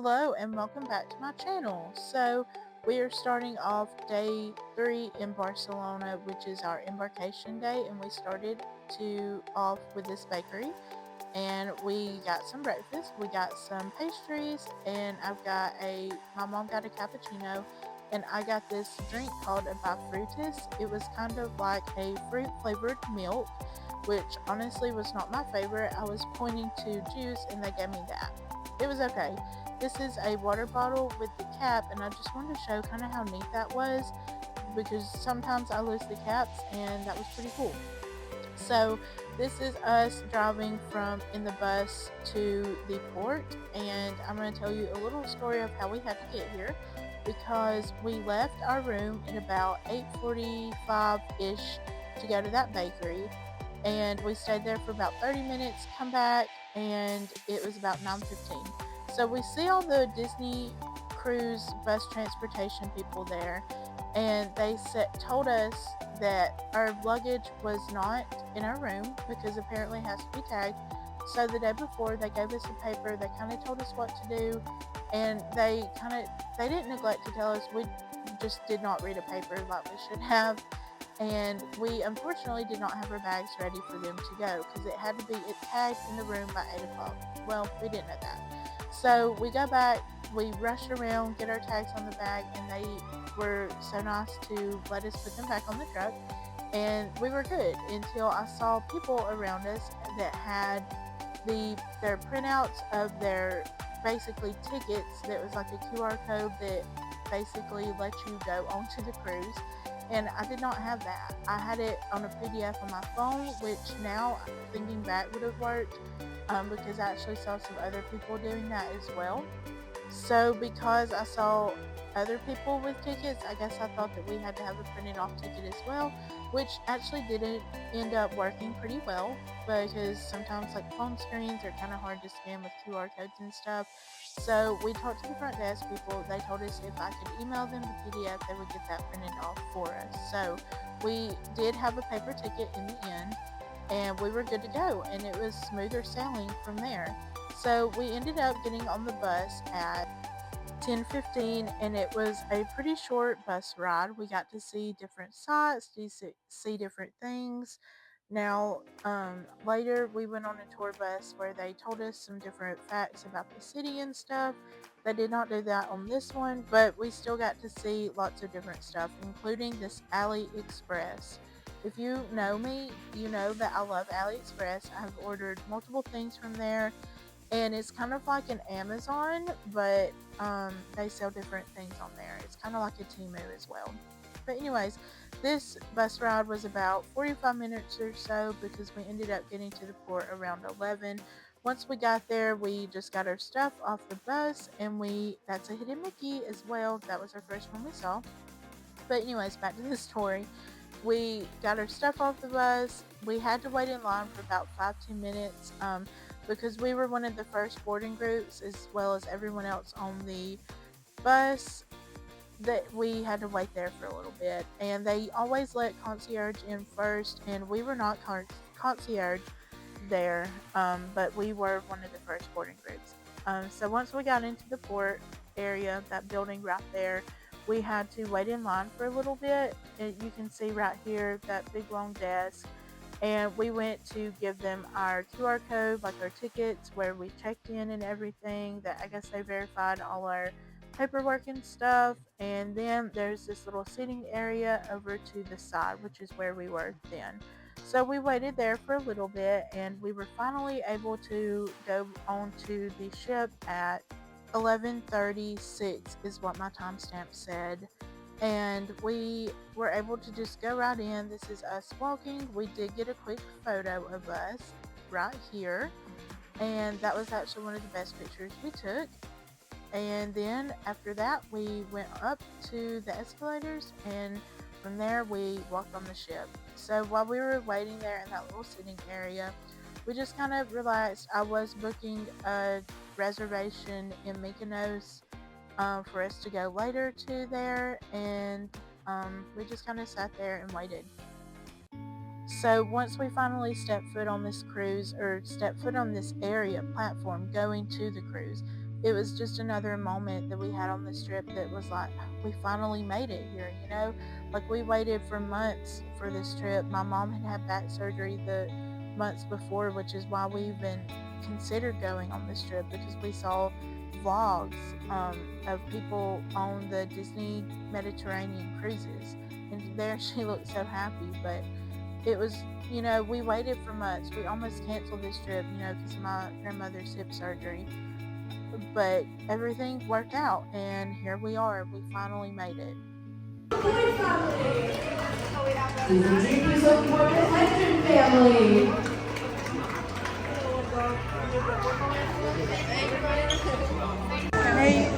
Hello and welcome back to my channel. So we are starting off day 3 in Barcelona, which is our embarkation day, and we started off with this bakery, and we got some breakfast, we got some pastries, and my mom got a cappuccino, and I got this drink called a frutis. It was kind of like a fruit flavored milk, which honestly was not my favorite. I was pointing to juice and they gave me that. It was okay. This is a water bottle with the cap, and I just wanted to show kind of how neat that was, because sometimes I lose the caps, and that was pretty cool. So this is us driving from in the bus to the port, and I'm going to tell you a little story of how we had to get here, because we left our room at about 8:45-ish to go to that bakery, and we stayed there for about 30 minutes, come back, and it was about 9:15. So we see all the Disney cruise bus transportation people there, and they told us that our luggage was not in our room because apparently it has to be tagged. So the day before, they gave us a paper. They kind of told us what to do, and they didn't neglect to tell us. We just did not read a paper like we should have, and we unfortunately did not have our bags ready for them to go because it had to be tagged in the room by 8 o'clock. Well, we didn't know that. So we go back, we rush around, get our tags on the bag, and they were so nice to let us put them back on the truck, and we were good until I saw people around us that had their printouts of their basically tickets. That was like a QR code that basically let you go onto the cruise, and I did not have that. I had it on a PDF on my phone, which now thinking back would have worked, because I actually saw some other people doing that as well. So because I saw other people with tickets, I guess I thought that we had to have a printed off ticket as well, which actually didn't end up working pretty well, because sometimes like phone screens are kind of hard to scan with QR codes and stuff. So we talked to the front desk people. They told us if I could email them the PDF, they would get that printed off for us. So we did have a paper ticket in the end, and we were good to go, and it was smoother sailing from there. So we ended up getting on the bus at 10:15, and it was a pretty short bus ride. We got to see different sights, see different things. Now, later we went on a tour bus where they told us some different facts about the city and stuff. They did not do that on this one, but we still got to see lots of different stuff, including this AliExpress. If you know me, you know that I love AliExpress. I have ordered multiple things from there, and it's kind of like an Amazon, but they sell different things on there. It's kind of like a Temu as well. But anyways, this bus ride was about 45 minutes or so, because we ended up getting to the port around 11. Once we got there, we just got our stuff off the bus, and that's a hidden Mickey as well. That was our first one we saw. But anyways, back to the story. We got our stuff off the bus. We had to wait in line for about 5-10 minutes, because we were one of the first boarding groups, as well as everyone else on the bus, that we had to wait there for a little bit. And they always let concierge in first, and we were not concierge there, but we were one of the first boarding groups. So once we got into the port area, that building right there, we had to wait in line for a little bit. You can see right here that big long desk, and we went to give them our QR code, like our tickets, where we checked in and everything. That I guess they verified all our paperwork and stuff. And then there's this little seating area over to the side, which is where we were then. So we waited there for a little bit, and we were finally able to go onto the ship at 11:36 is what my timestamp said, and we were able to just go right in. This is us walking. We did get a quick photo of us right here, and that was actually one of the best pictures we took. And then after that, we went up to the escalators, and from there we walked on the ship. So while we were waiting there in that little sitting area, we just kind of relaxed. I was booking a reservation in Mykonos, for us to go later to there, and we just kind of sat there and waited. So once we finally stepped foot on this cruise, or stepped foot on this area platform going to the cruise, it was just another moment that we had on this trip that was like, we finally made it here, you know? Like, we waited for months for this trip. My mom had had back surgery the months before, which is why we even considered going on this trip, because we saw vlogs of people on the Disney Mediterranean cruises, and there she looked so happy. But it was, you know, we waited for months. We almost canceled this trip, you know, because of my grandmother's hip surgery, but everything worked out, and here we are. We finally made it. Disney support the Hudson family. Hey.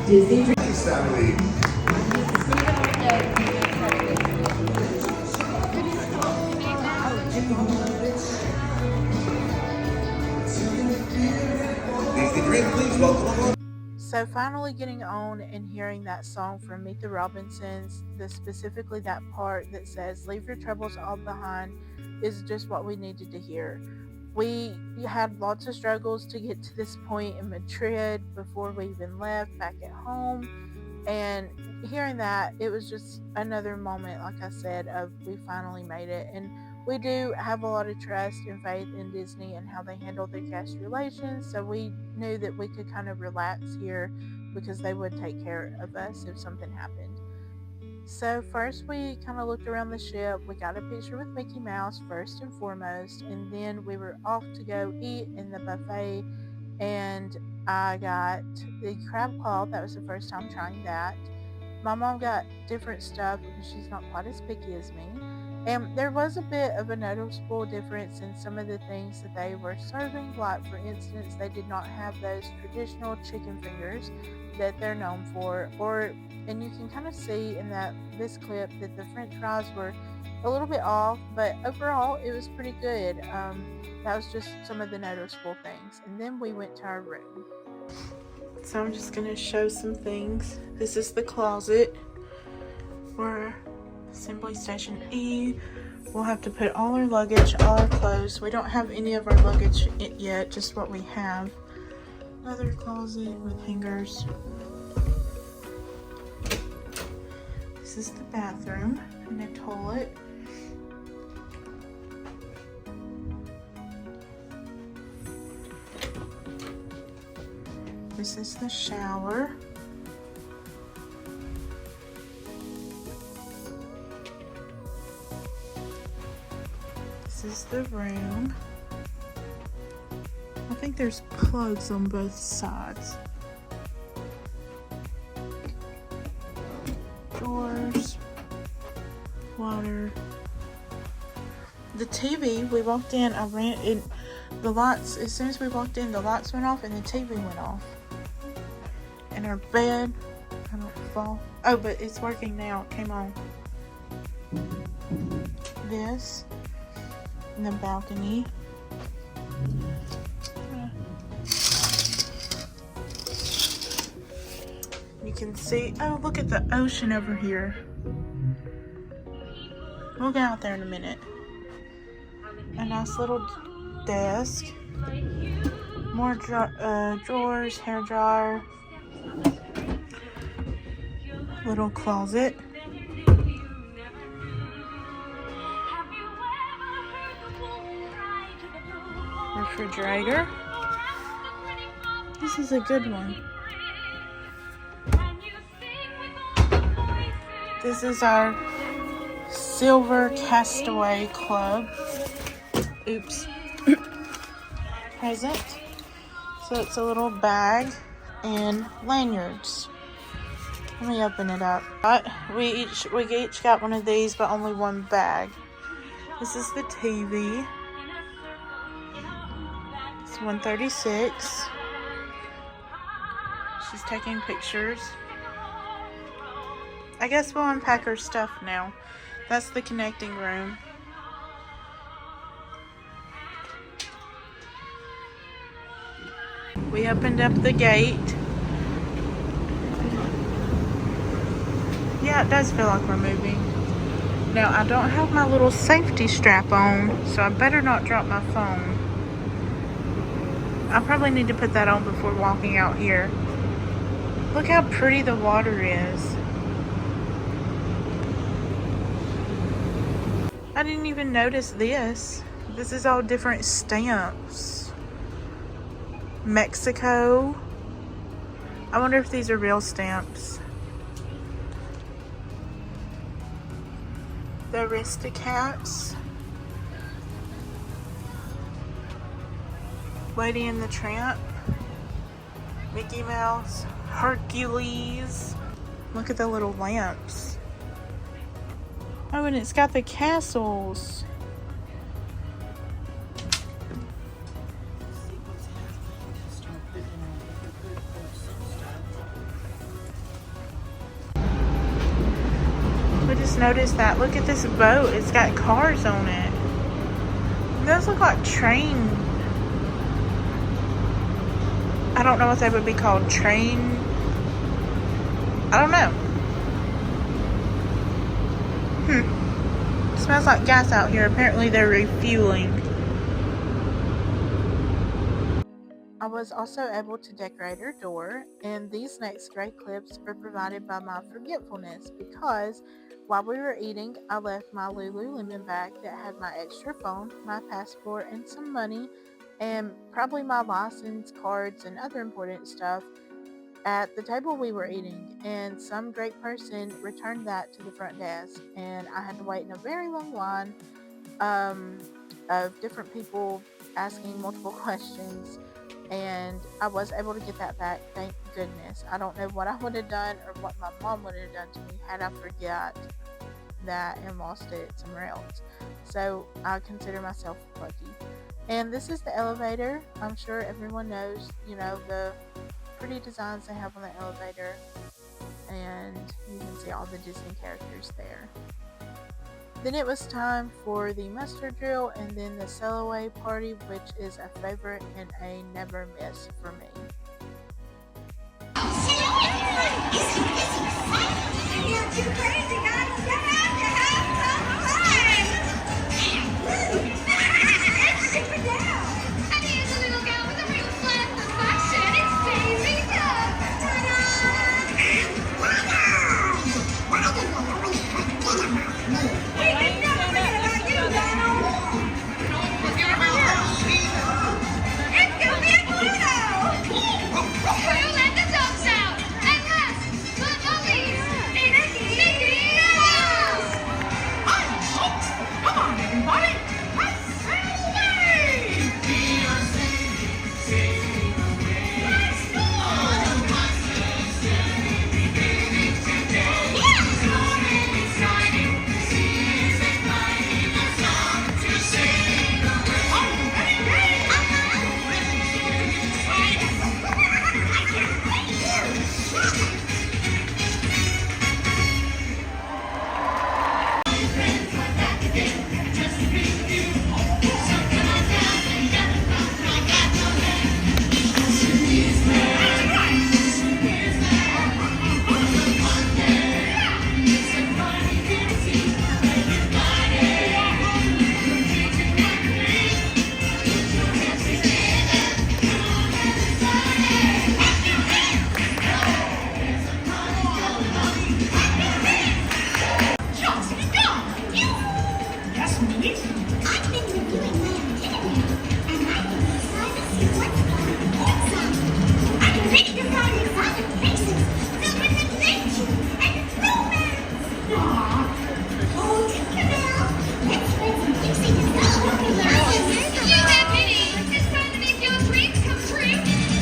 Disney family. Disney Dream, please welcome. So finally getting on and hearing that song from Meet the Robinsons, specifically that part that says "Leave your troubles all behind," is just what we needed to hear. We had lots of struggles to get to this point in Madrid before we even left back at home, and hearing that, it was just another moment, like I said, of we finally made it. And we do have a lot of trust and faith in Disney and how they handle their guest relations, so we knew that we could kind of relax here because they would take care of us if something happened. So first we kind of looked around the ship. We got a picture with Mickey Mouse first and foremost, and then we were off to go eat in the buffet, and I got the crab claw. That was the first time trying that. My mom got different stuff because she's not quite as picky as me. And there was a bit of a noticeable difference in some of the things that they were serving. Like, for instance, they did not have those traditional chicken fingers that they're known for. And you can kind of see in this clip that the French fries were a little bit off, but overall it was pretty good. That was just some of the noticeable things. And then we went to our room. So I'm just gonna show some things. This is the closet where Assembly Station E. We'll have to put all our luggage, all our clothes. We don't have any of our luggage yet, just what we have. Another closet with hangers. This is the bathroom and a toilet. This is the shower. This is the room. I think there's plugs on both sides. Drawers, water. The TV, we walked in, I ran in, the lights, as soon as we walked in, the lights went off and the TV went off. And our bed, I don't fall. Oh, but it's working now, it came on. This, and the balcony. You can see, oh, look at the ocean over here. We'll go out there in a minute. A nice little desk. More drawers, hair dryer. Little closet. Refrigerator. This is a good one. This is our Silver Castaway Club. Oops. Present. So it's a little bag and lanyards. Let me open it up. We each got one of these, but only one bag. This is the TV. It's 136. She's taking pictures. I guess we'll unpack her stuff now. That's the connecting room. We opened up the gate. Yeah, it does feel like we're moving. Now, I don't have my little safety strap on, so I better not drop my phone. I probably need to put that on before walking out here. Look how pretty the water is. I didn't even notice this. This is all different stamps. Mexico. I wonder if these are real stamps. The Aristocats. Lady and the Tramp. Mickey Mouse. Hercules. Look at the little lamps. Oh, and it's got the castles. I just noticed that. Look at this boat. It's got cars on it. Those look like train. I don't know if they would be called train. I don't know. It smells like gas out here. Apparently they're refueling. I was also able to decorate her door, and these next great clips are provided by my forgetfulness because while we were eating, I left my Lululemon bag that had my extra phone, my passport, and some money, and probably my license, cards, and other important stuff at the table we were eating, and some great person returned that to the front desk, and I had to wait in a very long line of different people asking multiple questions, and I was able to get that back, thank goodness. I don't know what I would have done or what my mom would have done to me had I forgot that and lost it somewhere else. So I consider myself lucky. And this is the elevator. I'm sure everyone knows, the pretty designs they have on the elevator, and you can see all the Disney characters there. Then it was time for the muster drill and then the sail away party, which is a favorite and a never miss for me. You're too crazy, guys. You have some fun. Let's ship it down. And here's a little girl with a real flat fashion. It's Daisy Duck. Hey, we never forget about you, Donald. Don't forget about us, it's gonna be a Pluto. We'll let the dogs out. And last but not least, Mickey Mouse. I'm hooked. Come on, everybody. Let's sail away. We are sailing away. Let's go. Yeah. So exciting. The sea is igniting. It's on to sail away. Are you ready, Dave? Yes, me? I've been reviewing my itinerary, and I've been deciding to see what's on the inside. I'm ready to find exotic places filled with adventure and romance. Aww. Oh, Tinkerbell, let's spread some pixie dust all over the island. You have pity. It's time to make your dreams come true.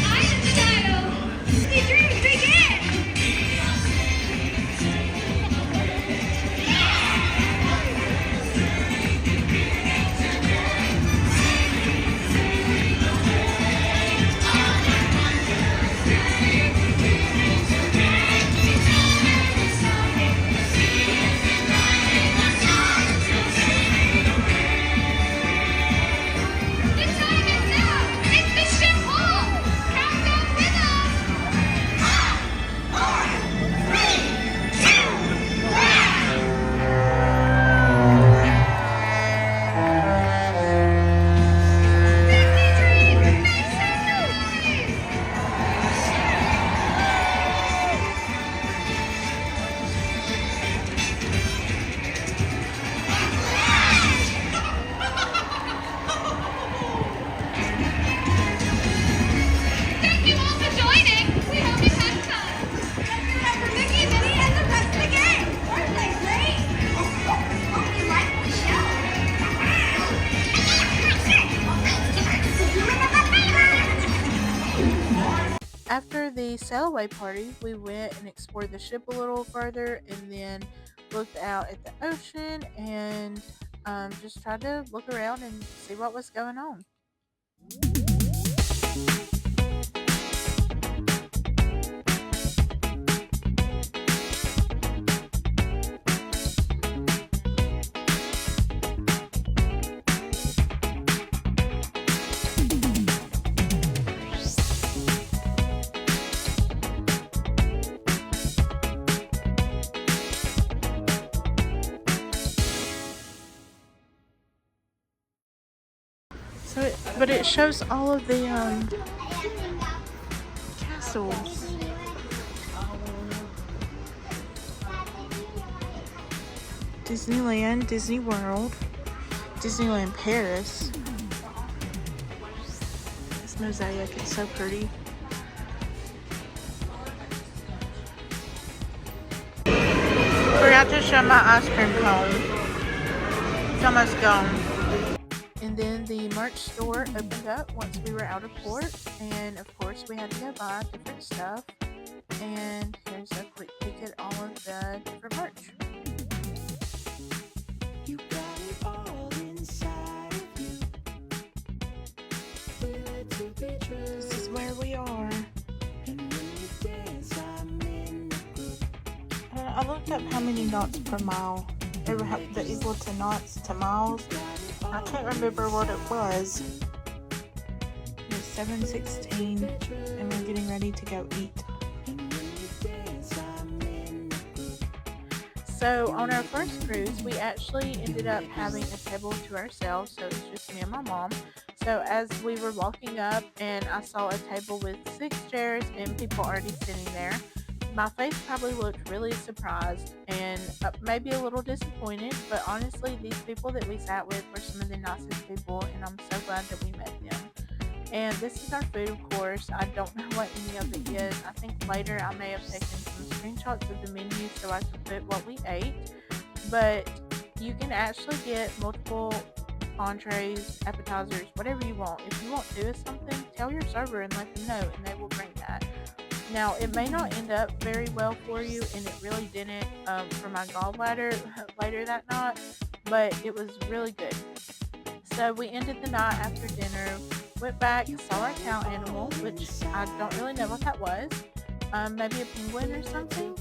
I am the Dido. The dreams begin. after the sail away party, we went and explored the ship a little further and then looked out at the ocean and just tried to look around and see what was going on. But it shows all of the castles. Disneyland, Disney World, Disneyland Paris. This mosaic is so pretty. Forgot to show my ice cream cone. It's almost gone. And then the merch store opened up once we were out of port, and of course we had to go buy different stuff. And here's a quick peek at all of the different merch. You got it all inside of you. Feel it to be true. This is where we are. And when you dance, I'm in the group. I looked up how many knots per mile. They were the equal to knots to miles. I can't remember what it was. It was 7:16, and we're getting ready to go eat. So on our first cruise, we actually ended up having a table to ourselves, so it's just me and my mom. So as we were walking up and I saw a table with 6 chairs and people already sitting there, my face probably looked really surprised and maybe a little disappointed, but honestly, these people that we sat with were some of the nicest people, and I'm so glad that we met them. And this is our food, of course. I don't know what any of it is. I think later I may have taken some screenshots of the menu so I could put what we ate, but you can actually get multiple entrees, appetizers, whatever you want. If you want to do something, tell your server and let them know, and they will bring that. Now, it may not end up very well for you, and it really didn't for my gallbladder later that night, but it was really good. So we ended the night after dinner, went back, saw our cow animal, which I don't really know what that was. Maybe a penguin or something?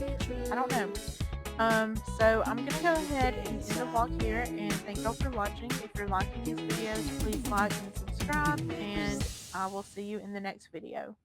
I don't know. So I'm going to go ahead and end the vlog here, and thank y'all for watching. If you're liking these videos, please like and subscribe, and I will see you in the next video.